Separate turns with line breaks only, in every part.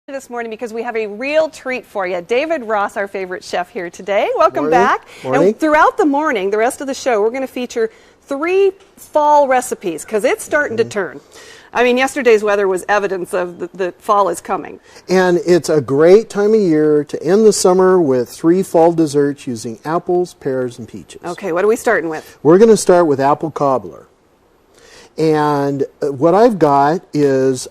This morning because we have a real treat for you. David Ross, our favorite chef here today. Welcome back.
Morning.
And throughout the morning, the rest of the show, we're going to feature 3 fall recipes because it's starting to turn. I mean, yesterday's weather was evidence of the fall is coming.
And it's a great time of year to end the summer with 3 fall desserts using apples, pears, and peaches.
Okay, what are we starting with?
We're going to start with apple cobbler. And what I've got is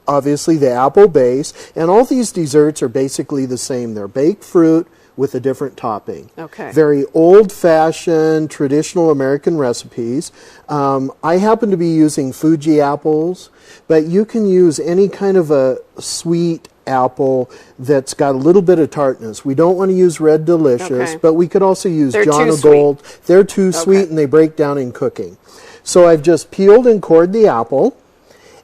obviously the apple base, and all these desserts are basically the same. They're baked fruit with a different topping.
Okay.
Very old-fashioned, traditional American recipes. I happen to be using Fuji apples, but you can use any kind of a sweet apple that's got a little bit of tartness. We don't want to use Red Delicious, but we could also use John O' Gold. They're too sweet and they break down in cooking. So I've just peeled and cored the apple.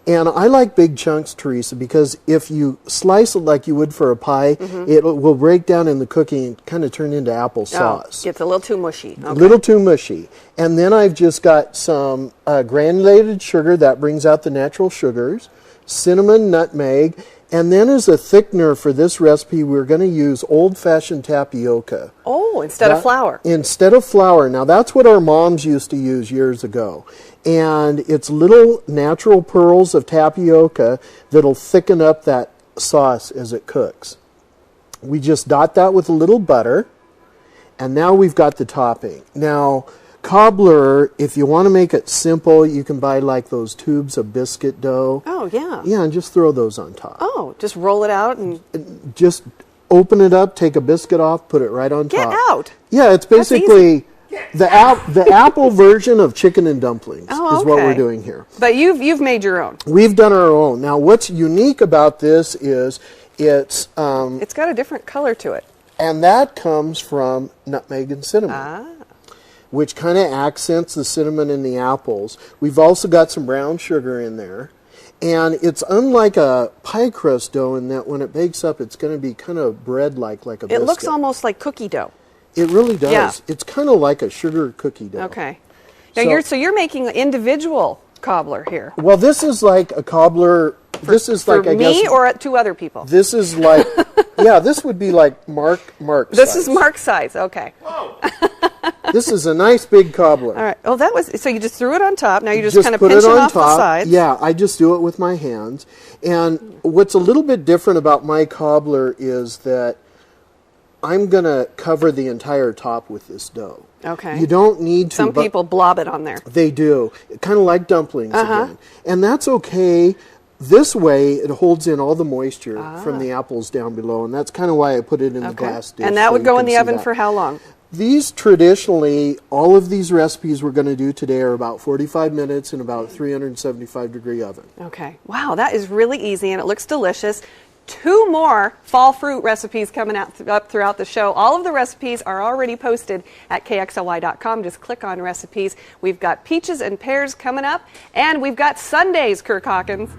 And I like big chunks, Teresa, because if you slice it like you would for a pie, it will break down in the cooking and kind of turn into applesauce.
Gets a little too mushy.
A little too mushy. And then I've just got some granulated sugar that brings out the natural sugars, cinnamon, nutmeg, and then as a thickener for this recipe, we're going to use old-fashioned tapioca.
Oh, instead of flour.
Instead of flour. Now, that's what our moms used to use years ago. And it's little natural pearls of tapioca that'll thicken up that sauce as it cooks. We just dot that with a little butter, and now we've got the topping. Now, cobbler, if you want to make it simple, you can buy like those tubes of biscuit dough.
Oh, yeah.
Yeah, and just throw those on top.
Oh, just roll it out and...
Just open it up, take a biscuit off, put it right on top.
Get out!
Yeah, it's basically... The apple version of chicken and dumplings is what we're doing here.
But you've made your own.
We've done our own. Now, what's unique about this is it's
got a different color to it.
And that comes from nutmeg and cinnamon, which kind of accents the cinnamon in the apples. We've also got some brown sugar in there. And it's unlike a pie crust dough in that when it bakes up, it's going to be kind of bread-like, like a biscuit.
It looks almost like cookie dough.
It really does.
Yeah.
It's kind of like a sugar cookie dough.
Okay. Now you're making an individual cobbler here.
Well, this is like a cobbler. This is like, I guess,
me or 2 other people.
This is like, yeah, this would be like Mark
This
size.
is Mark size. Okay.
Whoa. This is a nice big cobbler.
All right. Oh, that was so. You just threw it on top. Now you're just kind of pinching off the sides.
Yeah, I just do it with my hands. And what's a little bit different about my cobbler is that I'm going to cover the entire top with this dough.
Okay.
You don't need to...
Some people blob it on there.
They do. Kind of like dumplings again. And that's okay. This way, it holds in all the moisture from the apples down below. And that's kind of why I put it in the glass dish.
And that would go in the oven for how long?
These traditionally, all of these recipes we're going to do today are about 45 minutes in about a 375-degree oven.
Okay. Wow, that is really easy and it looks delicious. 2 more fall fruit recipes coming up throughout the show. All of the recipes are already posted at KXLY.com. Just click on recipes. We've got peaches and pears coming up, and we've got sundaes, Kirk Hawkins.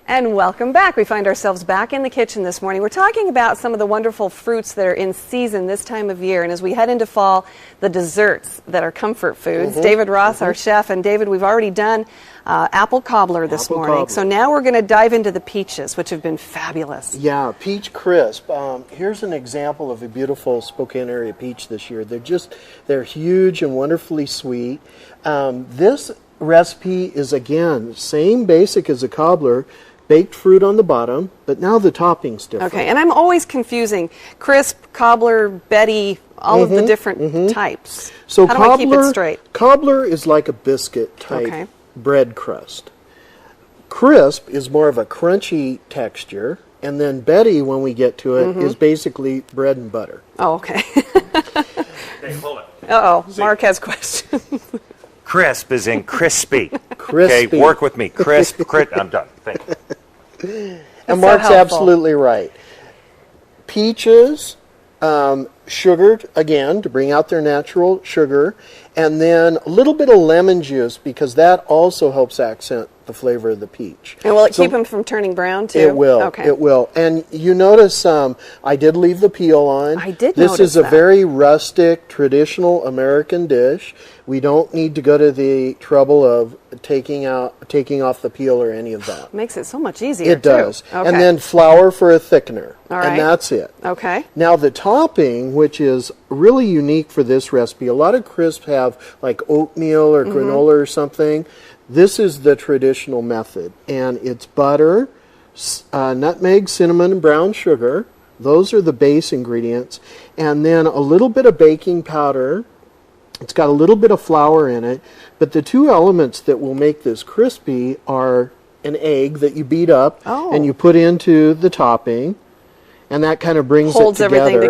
And welcome back. We find ourselves back in the kitchen this morning. We're talking about some of the wonderful fruits that are in season this time of year. And as we head into fall, the desserts that are comfort foods. David Ross, our chef. And David, we've already done apple cobbler this morning. So now we're going to dive into the peaches, which have been fabulous.
Yeah, peach crisp. Here's an example of a beautiful Spokane area peach this year. They're huge and wonderfully sweet. This recipe is, again, same basic as a cobbler. Baked fruit on the bottom, but now the topping's different.
Okay, and I'm always confusing crisp, cobbler, Betty, all of the different types.
So
how do I keep it straight?
Cobbler is like a biscuit type bread crust. Crisp is more of a crunchy texture, and then Betty, when we get to it, is basically bread and butter.
Oh, okay.
Hey, hold it.
Uh-oh, Mark has questions.
Crisp is in crispy.
Crispy.
Okay, work with me. Crisp, I'm done. Thank you.
And Mark's absolutely right. Peaches, sugared, again, to bring out their natural sugar, and then a little bit of lemon juice because that also helps accent the flavor of the peach.
And will it keep them from turning brown, too?
It will.
Okay.
It will. And you notice I did leave the peel on.
I did
This
notice
is a
that.
very rustic, traditional American dish. We don't need to go to the trouble of taking off the peel or any of that.
Makes it so much easier.
It does.
Okay.
And then flour for a thickener.
All right.
And that's it.
Okay.
Now the topping, which is really unique for this recipe, a lot of crisps have like oatmeal or granola or something. This is the traditional method. And it's butter, nutmeg, cinnamon, and brown sugar. Those are the base ingredients. And then a little bit of baking powder. It's got a little bit of flour in it, but the two elements that will make this crispy are an egg that you beat up and you put into the topping, and that kind of brings
Holds
it together.
everything